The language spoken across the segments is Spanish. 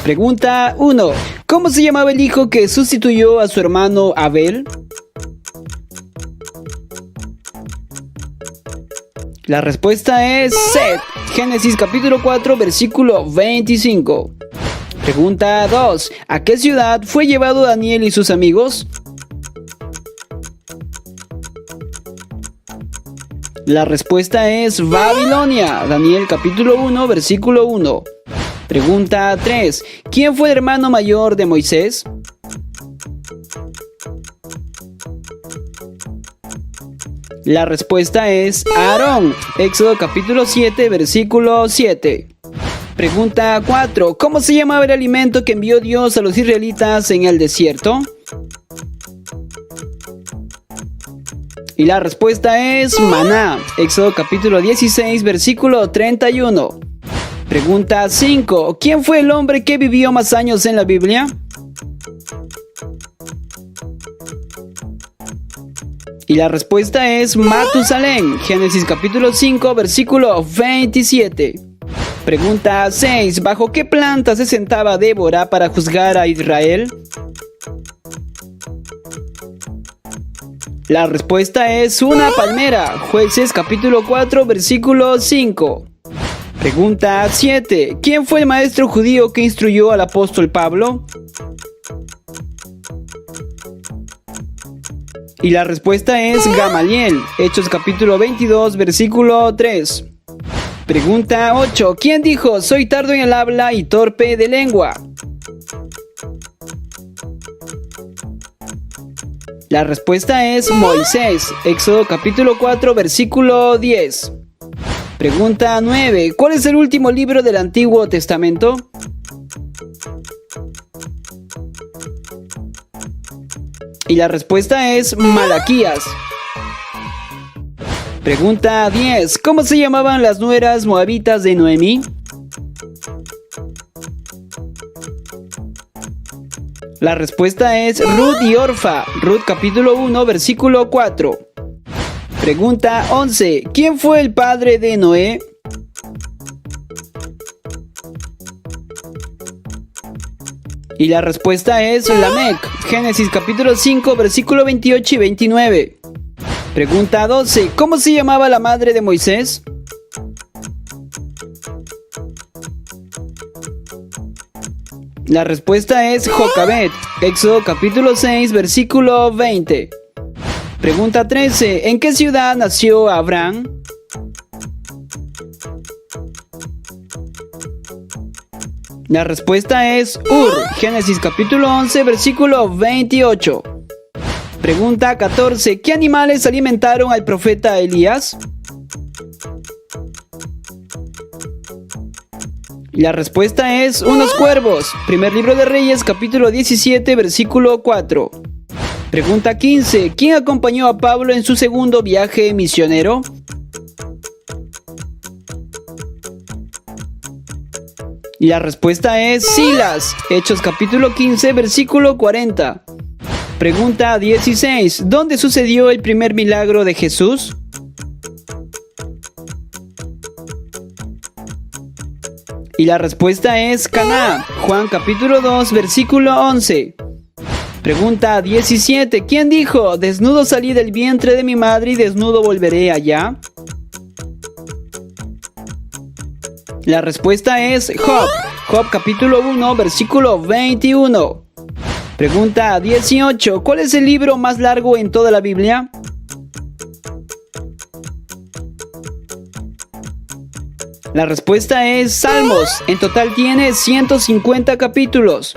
Pregunta 1. ¿Cómo se llamaba el hijo que sustituyó a su hermano Abel? La respuesta es Set. Génesis capítulo 4, versículo 25. Pregunta 2. ¿A qué ciudad fue llevado Daniel y sus amigos? La respuesta es Babilonia. Daniel capítulo 1, versículo 1. Pregunta 3. ¿Quién fue el hermano mayor de Moisés? La respuesta es Aarón. Éxodo capítulo 7, versículo 7. Pregunta 4. ¿Cómo se llamaba el alimento que envió Dios a los israelitas en el desierto? Y la respuesta es maná. Éxodo capítulo 16, versículo 31. Pregunta 5. ¿Quién fue el hombre que vivió más años en la Biblia? Y la respuesta es Matusalén. Génesis capítulo 5, versículo 27. Pregunta 6. ¿Bajo qué planta se sentaba Débora para juzgar a Israel? La respuesta es una palmera. Jueces capítulo 4, versículo 5. Pregunta 7. ¿Quién fue el maestro judío que instruyó al apóstol Pablo? Y la respuesta es Gamaliel. Hechos capítulo 22, versículo 3. Pregunta 8. ¿Quién dijo, soy tardo en el habla y torpe de lengua? La respuesta es Moisés. Éxodo capítulo 4, versículo 10. Pregunta 9. ¿Cuál es el último libro del Antiguo Testamento? Y la respuesta es Malaquías. Pregunta 10. ¿Cómo se llamaban las nueras moabitas de Noemí? La respuesta es Ruth y Orfa. Ruth capítulo 1, versículo 4. Pregunta 11. ¿Quién fue el padre de Noé? Y la respuesta es Lamec. Génesis capítulo 5, versículo 28 y 29. Pregunta 12. ¿Cómo se llamaba la madre de Moisés? La respuesta es Jocabed. Éxodo capítulo 6, versículo 20. Pregunta 13. ¿En qué ciudad nació Abraham? La respuesta es Ur. Génesis capítulo 11, versículo 28. Pregunta 14. ¿Qué animales alimentaron al profeta Elías? La respuesta es unos cuervos. Primer libro de Reyes, capítulo 17, versículo 4. Pregunta 15. ¿Quién acompañó a Pablo en su segundo viaje misionero? Y la respuesta es Silas. Hechos capítulo 15, versículo 40. Pregunta 16. ¿Dónde sucedió el primer milagro de Jesús? Y la respuesta es Caná. Juan capítulo 2, versículo 11. Pregunta 17. ¿Quién dijo, desnudo salí del vientre de mi madre y desnudo volveré allá? La respuesta es Job. Job capítulo 1, versículo 21. Pregunta 18. ¿Cuál es el libro más largo en toda la Biblia? La respuesta es Salmos. En total tiene 150 capítulos.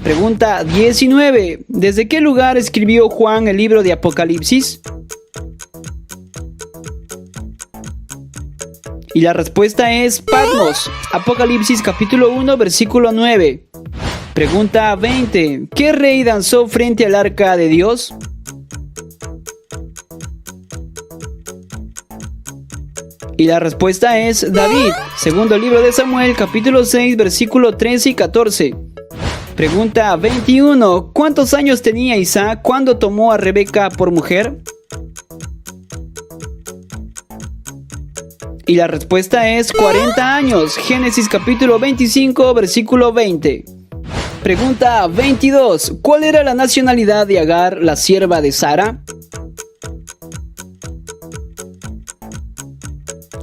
Pregunta 19. ¿Desde qué lugar escribió Juan el libro de Apocalipsis? Y la respuesta es Patmos. Apocalipsis capítulo 1, versículo 9. Pregunta 20. ¿Qué rey danzó frente al arca de Dios? Y la respuesta es David. Segundo libro de Samuel, capítulo 6, versículo 13 y 14. Pregunta 21. ¿Cuántos años tenía Isaac cuando tomó a Rebeca por mujer? Y la respuesta es 40 años. Génesis capítulo 25, versículo 20. Pregunta 22. ¿Cuál era la nacionalidad de Agar, la sierva de Sara?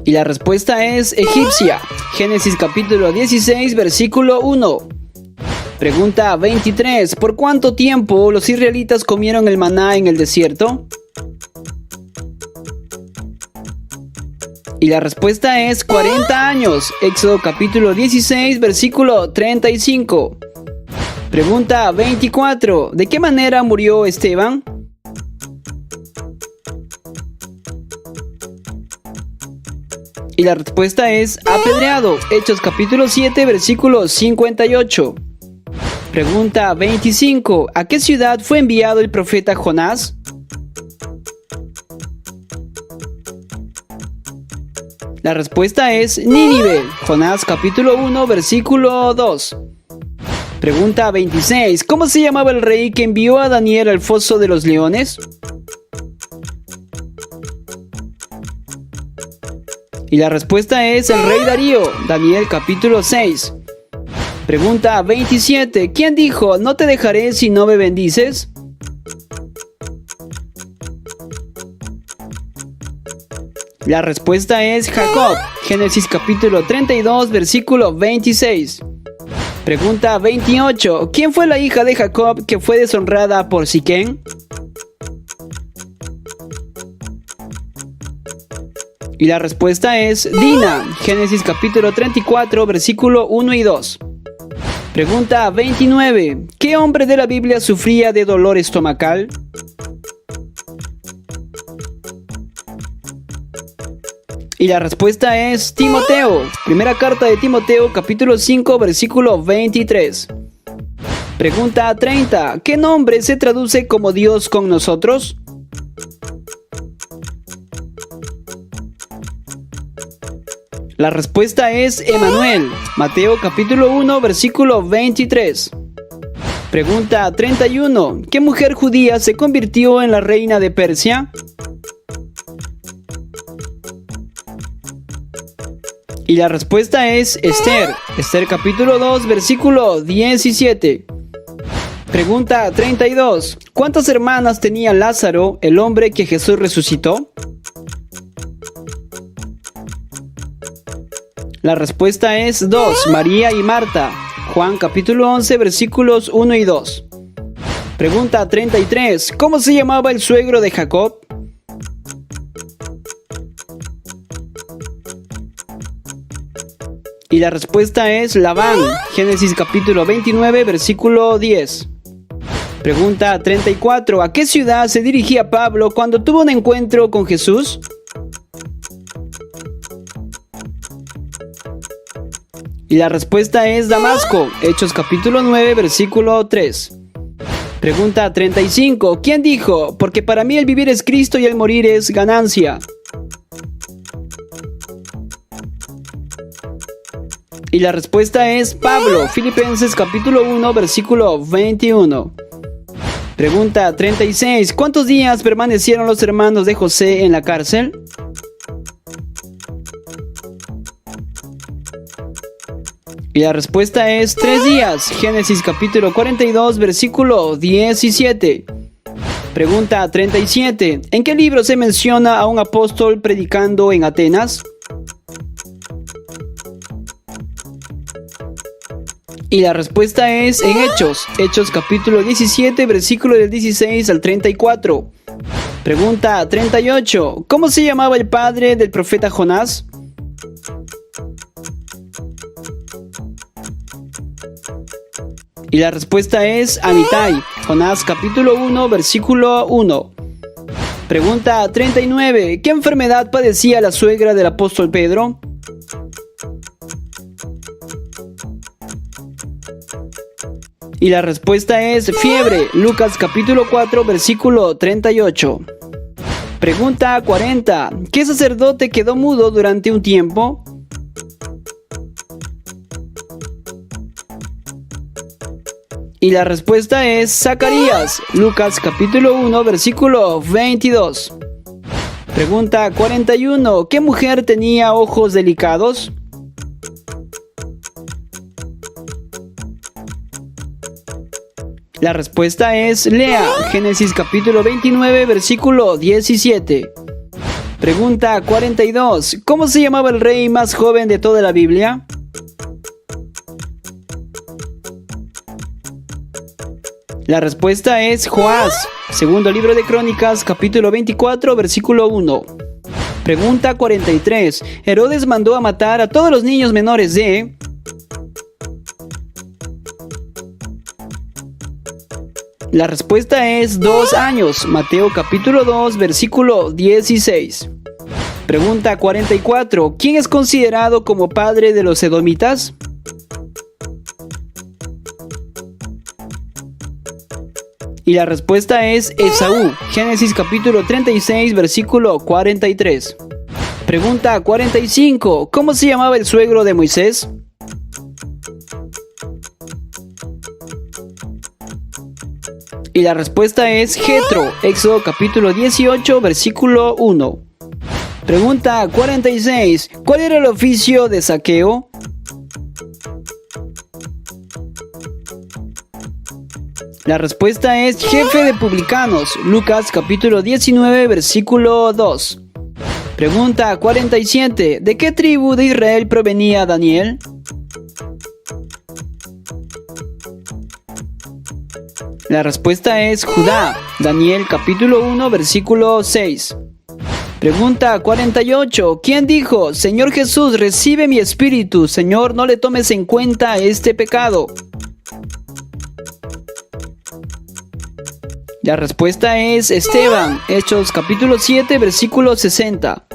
Y la respuesta es egipcia. Génesis capítulo 16, versículo 1. Pregunta 23. ¿Por cuánto tiempo los israelitas comieron el maná en el desierto? Y la respuesta es 40 años. Éxodo capítulo 16, versículo 35. Pregunta 24. ¿De qué manera murió Esteban? Y la respuesta es apedreado. Hechos capítulo 7, versículo 58. Pregunta 25. ¿A qué ciudad fue enviado el profeta Jonás? La respuesta es Nínive. Jonás capítulo 1, versículo 2. Pregunta 26. ¿Cómo se llamaba el rey que envió a Daniel al foso de los leones? Y la respuesta es el rey Darío. Daniel capítulo 6. Pregunta 27. ¿Quién dijo, no te dejaré si no me bendices? La respuesta es Jacob. Génesis capítulo 32, versículo 26. Pregunta 28. ¿Quién fue la hija de Jacob que fue deshonrada por Siquén? Y la respuesta es Dina. Génesis capítulo 34, versículo 1 y 2. Pregunta 29. ¿Qué hombre de la Biblia sufría de dolor estomacal? Y la respuesta es Timoteo. Primera carta de Timoteo, capítulo 5, versículo 23. Pregunta 30. ¿Qué nombre se traduce como Dios con nosotros? La respuesta es Emanuel. Mateo capítulo 1, versículo 23. Pregunta 31. ¿Qué mujer judía se convirtió en la reina de Persia? Y la respuesta es Esther. Esther capítulo 2, versículo 17. Pregunta 32. ¿Cuántas hermanas tenía Lázaro, el hombre que Jesús resucitó? La respuesta es 2, María y Marta. Juan capítulo 11, versículos 1 y 2. Pregunta 33. ¿Cómo se llamaba el suegro de Jacob? Y la respuesta es Labán. Génesis capítulo 29, versículo 10. Pregunta 34. ¿A qué ciudad se dirigía Pablo cuando tuvo un encuentro con Jesús? Y la respuesta es Damasco. Hechos capítulo 9, versículo 3. Pregunta 35. ¿Quién dijo? Porque para mí el vivir es Cristo y el morir es ganancia. Y la respuesta es Pablo. Filipenses capítulo 1, versículo 21. Pregunta 36. ¿Cuántos días permanecieron los hermanos de José en la cárcel? Y la respuesta es 3 días. Génesis capítulo 42, versículo 17. Pregunta 37. ¿En qué libro se menciona a un apóstol predicando en Atenas? Y la respuesta es en Hechos. Hechos capítulo 17, versículo del 16 al 34. Pregunta 38. ¿Cómo se llamaba el padre del profeta Jonás? Y la respuesta es Amitai. Jonás capítulo 1, versículo 1. Pregunta 39. ¿Qué enfermedad padecía la suegra del apóstol Pedro? Y la respuesta es fiebre. Lucas capítulo 4, versículo 38. Pregunta 40. ¿Qué sacerdote quedó mudo durante un tiempo? Y la respuesta es Zacarías. Lucas capítulo 1, versículo 22. Pregunta 41. ¿Qué mujer tenía ojos delicados? La respuesta es Lea, Génesis capítulo 29, versículo 17. Pregunta 42. ¿Cómo se llamaba el rey más joven de toda la Biblia? La respuesta es Joás, segundo libro de Crónicas, capítulo 24, versículo 1. Pregunta 43. Herodes mandó a matar a todos los niños menores de... La respuesta es 2 años, Mateo capítulo 2, versículo 16. Pregunta 44. ¿Quién es considerado como padre de los edomitas? Y la respuesta es Esaú, Génesis capítulo 36, versículo 43. Pregunta 45. ¿Cómo se llamaba el suegro de Moisés? Y la respuesta es Jetro, Éxodo capítulo 18, versículo 1. Pregunta 46. ¿Cuál era el oficio de Zaqueo? La respuesta es jefe de publicanos, Lucas capítulo 19, versículo 2. Pregunta 47. ¿De qué tribu de Israel provenía Daniel? La respuesta es Judá, Daniel capítulo 1, versículo 6. Pregunta 48. ¿Quién dijo, Señor Jesús, recibe mi espíritu, Señor, no le tomes en cuenta este pecado? La respuesta es Esteban, Hechos capítulo 7, versículo 60.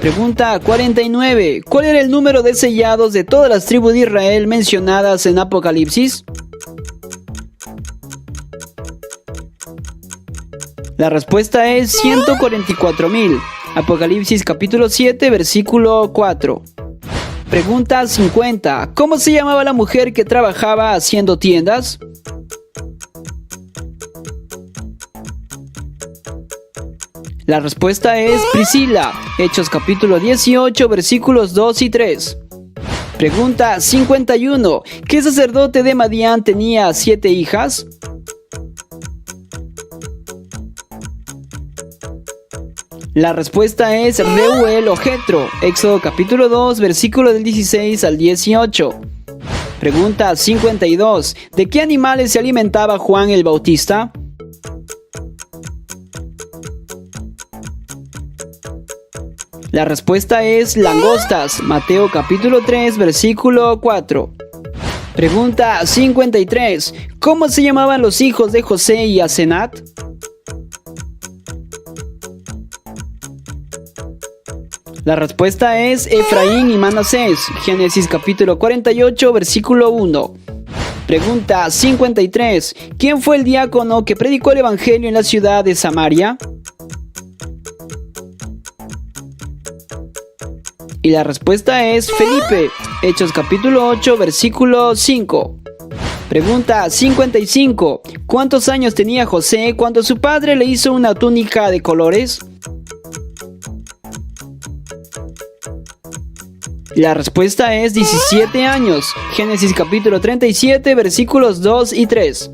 Pregunta 49. ¿Cuál era el número de sellados de todas las tribus de Israel mencionadas en Apocalipsis? La respuesta es 144,000. Apocalipsis capítulo 7, versículo 4. Pregunta 50. ¿Cómo se llamaba la mujer que trabajaba haciendo tiendas? La respuesta es Priscila, Hechos capítulo 18, versículos 2 y 3. Pregunta 51. ¿Qué sacerdote de Madián tenía 7 hijas? La respuesta es Reuel o Jetro, Éxodo capítulo 2, versículo del 16 al 18. Pregunta 52. ¿De qué animales se alimentaba Juan el Bautista? La respuesta es langostas, Mateo capítulo 3, versículo 4. Pregunta 53. ¿Cómo se llamaban los hijos de José y Asenat? La respuesta es Efraín y Manasés, Génesis capítulo 48, versículo 1. Pregunta 53. ¿Quién fue el diácono que predicó el evangelio en la ciudad de Samaria? Y la respuesta es Felipe, Hechos capítulo 8, versículo 5. Pregunta 55. ¿Cuántos años tenía José cuando su padre le hizo una túnica de colores? La respuesta es 17 años. Génesis capítulo 37, versículos 2 y 3.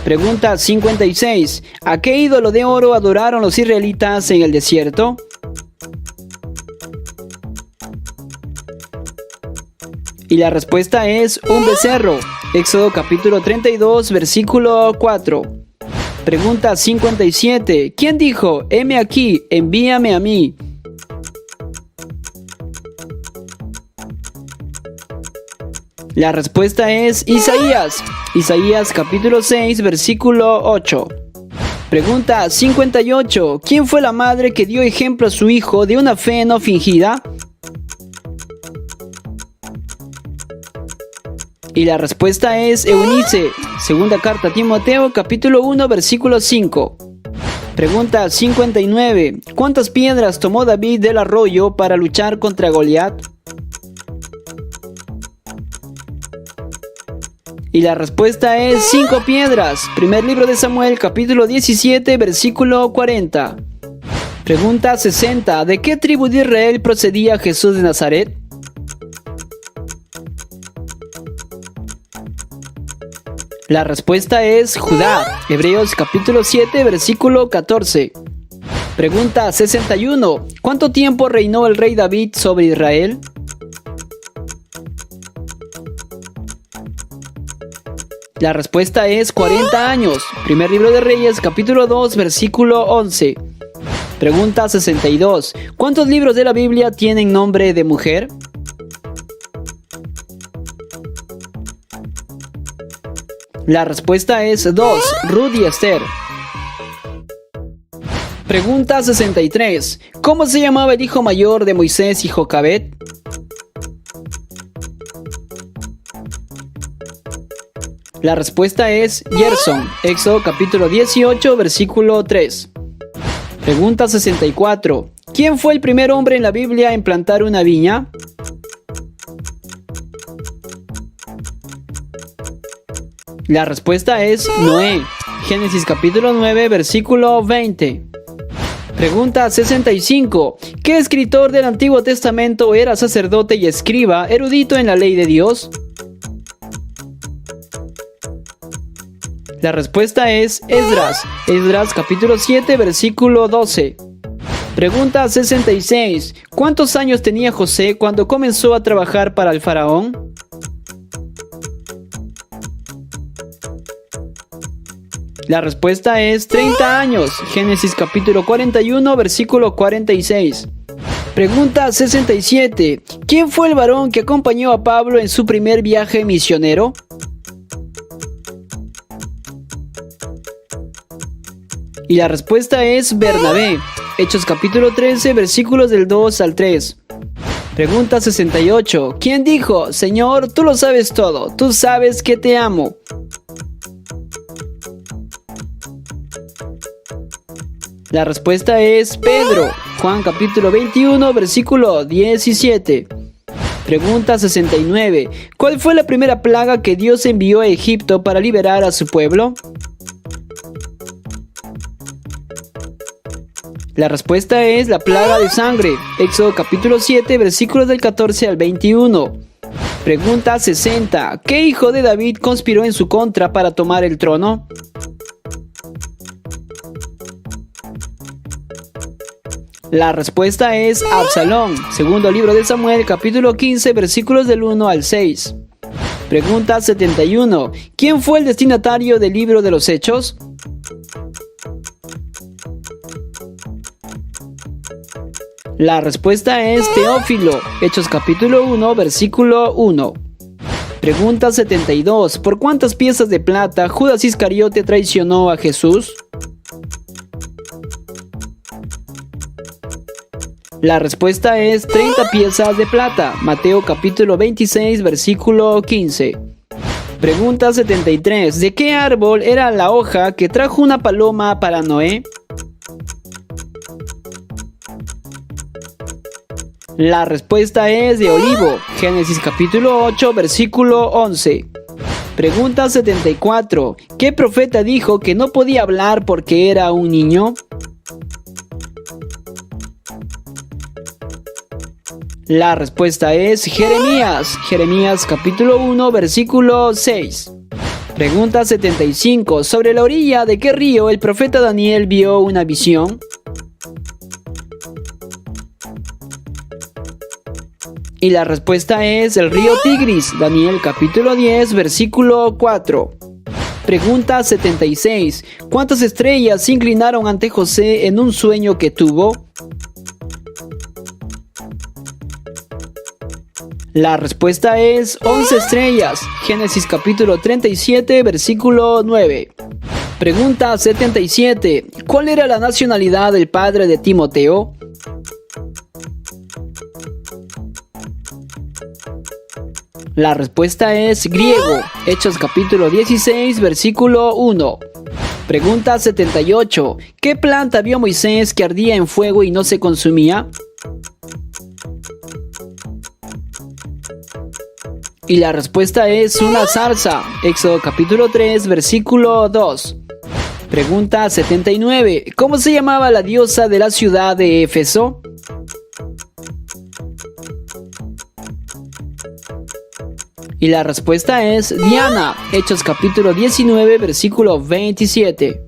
Pregunta 56. ¿A qué ídolo de oro adoraron los israelitas en el desierto? Y la respuesta es un becerro. Éxodo capítulo 32, versículo 4. Pregunta 57. ¿Quién dijo, heme aquí, envíame a mí? La respuesta es Isaías. Isaías capítulo 6, versículo 8. Pregunta 58. ¿Quién fue la madre que dio ejemplo a su hijo de una fe no fingida? Y la respuesta es Eunice. Segunda carta a Timoteo capítulo 1, versículo 5. Pregunta 59. ¿Cuántas piedras tomó David del arroyo para luchar contra Goliat? Y la respuesta es 5 piedras. Primer libro de Samuel, capítulo 17, versículo 40. Pregunta 60. ¿De qué tribu de Israel procedía Jesús de Nazaret? La respuesta es Judá. Hebreos capítulo 7, versículo 14. Pregunta 61. ¿Cuánto tiempo reinó el rey David sobre Israel? La respuesta es 40 años. Primer libro de Reyes, capítulo 2, versículo 11. Pregunta 62. ¿Cuántos libros de la Biblia tienen nombre de mujer? La respuesta es 2. Ruth y Esther. Pregunta 63. ¿Cómo se llamaba el hijo mayor de Moisés y Jocabed? La respuesta es Gerson. Éxodo capítulo 18, versículo 3. Pregunta 64. ¿Quién fue el primer hombre en la Biblia en plantar una viña? La respuesta es Noé. Génesis capítulo 9, versículo 20. Pregunta 65. ¿Qué escritor del Antiguo Testamento era sacerdote y escriba, erudito en la ley de Dios? La respuesta es Esdras. Esdras capítulo 7, versículo 12. Pregunta 66. ¿Cuántos años tenía José cuando comenzó a trabajar para el faraón? La respuesta es 30 años. Génesis capítulo 41, versículo 46. Pregunta 67. ¿Quién fue el varón que acompañó a Pablo en su primer viaje misionero? Y la respuesta es Bernabé. Hechos capítulo 13, versículos del 2 al 3. Pregunta 68. ¿Quién dijo, Señor, tú lo sabes todo, tú sabes que te amo? La respuesta es Pedro. Juan capítulo 21, versículo 17. Pregunta 69. ¿Cuál fue la primera plaga que Dios envió a Egipto para liberar a su pueblo? La respuesta es la plaga de sangre. Éxodo capítulo 7, versículos del 14 al 21. Pregunta 60. ¿Qué hijo de David conspiró en su contra para tomar el trono? La respuesta es Absalón. Segundo libro de Samuel, capítulo 15, versículos del 1 al 6. Pregunta 71. ¿Quién fue el destinatario del libro de los Hechos? La respuesta es Teófilo. Hechos capítulo 1, versículo 1. Pregunta 72. ¿Por cuántas piezas de plata Judas Iscariote traicionó a Jesús? La respuesta es 30 piezas de plata. Mateo capítulo 26, versículo 15. Pregunta 73. ¿De qué árbol era la hoja que trajo una paloma para Noé? La respuesta es de olivo. Génesis capítulo 8, versículo 11. Pregunta 74. ¿Qué profeta dijo que no podía hablar porque era un niño? La respuesta es Jeremías. Jeremías capítulo 1, versículo 6. Pregunta 75. ¿Sobre la orilla de qué río el profeta Daniel vio una visión? Y la respuesta es el río Tigris. Daniel capítulo 10, versículo 4. Pregunta 76. ¿Cuántas estrellas se inclinaron ante José en un sueño que tuvo? La respuesta es 11 estrellas. Génesis capítulo 37, versículo 9. Pregunta 77. ¿Cuál era la nacionalidad del padre de Timoteo? La respuesta es griego. Hechos capítulo 16, versículo 1. Pregunta 78. ¿Qué planta vio Moisés que ardía en fuego y no se consumía? Y la respuesta es una zarza. Éxodo capítulo 3, versículo 2. Pregunta 79. ¿Cómo se llamaba la diosa de la ciudad de Éfeso? Y la respuesta es Diana. Hechos capítulo 19, versículo 27.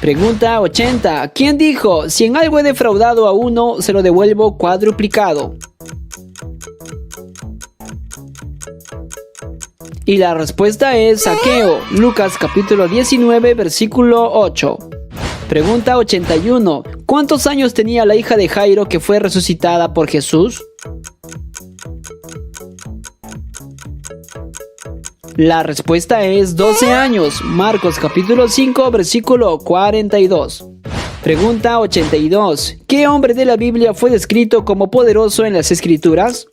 Pregunta 80. ¿Quién dijo, si en algo he defraudado a uno, se lo devuelvo cuadruplicado? Y la respuesta es Zaqueo. Lucas capítulo 19, versículo 8. Pregunta 81. ¿Cuántos años tenía la hija de Jairo que fue resucitada por Jesús? La respuesta es 12 años. Marcos capítulo 5, versículo 42. Pregunta 82. ¿Qué hombre de la Biblia fue descrito como poderoso en las Escrituras?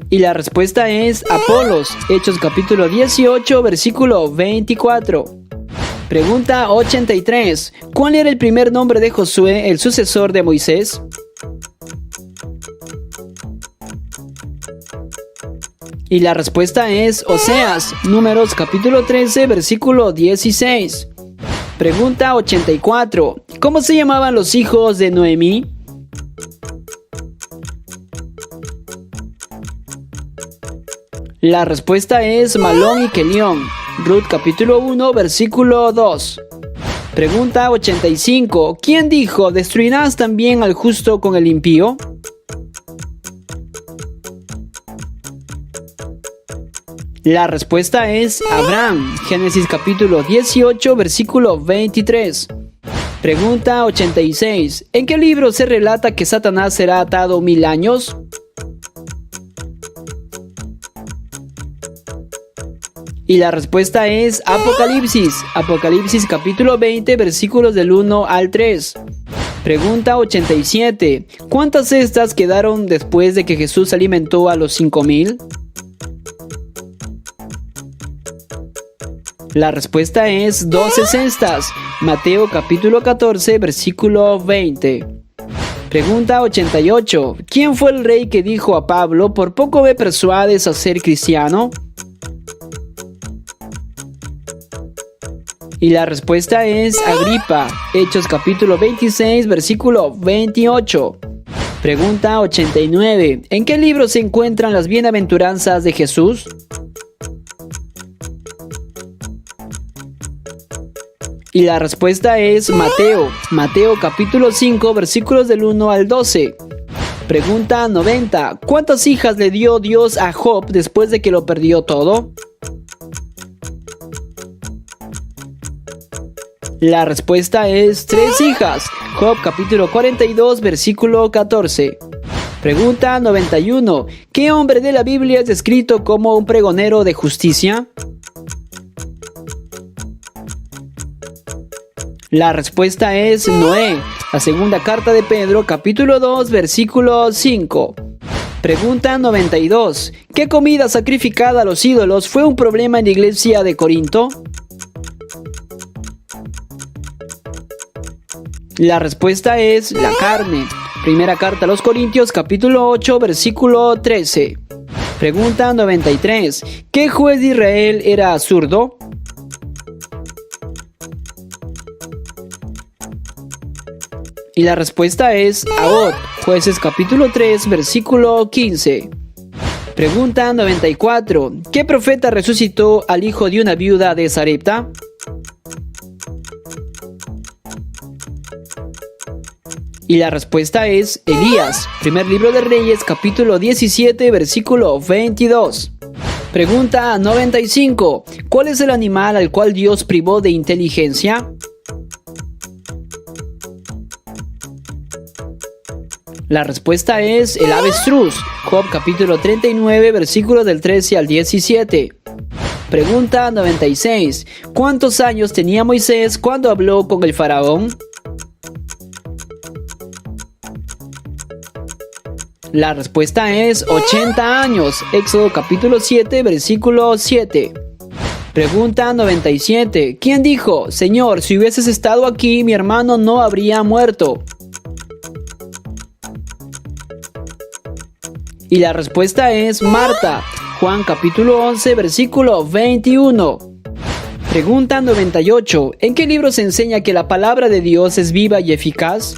Y la respuesta es Apolos. Hechos capítulo 18, versículo 24. Pregunta 83. ¿Cuál era el primer nombre de Josué, el sucesor de Moisés? Y la respuesta es Oseas. Números capítulo 13, versículo 16. Pregunta 84. ¿Cómo se llamaban los hijos de Noemí? La respuesta es Malón y Kelión. Ruth capítulo 1, versículo 2. Pregunta 85. ¿Quién dijo, destruirás también al justo con el impío? La respuesta es Abraham. Génesis capítulo 18, versículo 23. Pregunta 86. ¿En qué libro se relata que Satanás será atado 1000 años? Y la respuesta es Apocalipsis. Apocalipsis capítulo 20, versículos del 1 al 3. Pregunta 87. ¿Cuántas cestas quedaron después de que Jesús alimentó a los 5000? La respuesta es 12 cestas. Mateo capítulo 14, versículo 20. Pregunta 88. ¿Quién fue el rey que dijo a Pablo, por poco me persuades a ser cristiano? Y la respuesta es Agripa. Hechos capítulo 26, versículo 28. Pregunta 89. ¿En qué libro se encuentran las bienaventuranzas de Jesús? Y la respuesta es Mateo. Mateo capítulo 5, versículos del 1 al 12. Pregunta 90. ¿Cuántas hijas le dio Dios a Job después de que lo perdió todo? La respuesta es 3 hijas. Job capítulo 42, versículo 14. Pregunta 91. ¿Qué hombre de la Biblia es descrito como un pregonero de justicia? La respuesta es Noé. La segunda carta de Pedro, capítulo 2, versículo 5. Pregunta 92. ¿Qué comida sacrificada a los ídolos fue un problema en la iglesia de Corinto? La respuesta es la carne. Primera carta a los Corintios, capítulo 8, versículo 13. Pregunta 93. ¿Qué juez de Israel era zurdo? Y la respuesta es Ahod. Jueces capítulo 3, versículo 15. Pregunta 94. ¿Qué profeta resucitó al hijo de una viuda de Sarepta? Y la respuesta es Elías. Primer libro de Reyes, capítulo 17, versículo 22. Pregunta 95. ¿Cuál es el animal al cual Dios privó de inteligencia? La respuesta es el avestruz. Job capítulo 39, versículos del 13 al 17. Pregunta 96. ¿Cuántos años tenía Moisés cuando habló con el faraón? La respuesta es 80 años. Éxodo capítulo 7, versículo 7. Pregunta 97. ¿Quién dijo, Señor, si hubieses estado aquí, mi hermano no habría muerto? Y la respuesta es Marta. Juan capítulo 11, versículo 21. Pregunta 98. ¿En qué libro se enseña que la palabra de Dios es viva y eficaz?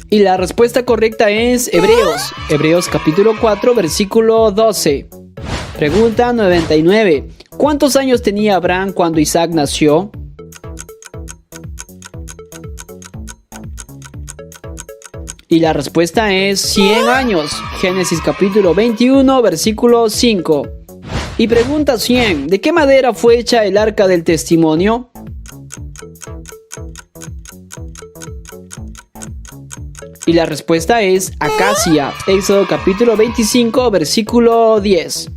Y la respuesta correcta es Hebreos. Hebreos capítulo 4, versículo 12. Pregunta 99. ¿Cuántos años tenía Abraham cuando Isaac nació? Y la respuesta es 100 años. Génesis capítulo 21, versículo 5. Y pregunta 100. ¿De qué madera fue hecha el arca del testimonio? Y la respuesta es acacia. Éxodo capítulo 25, versículo 10.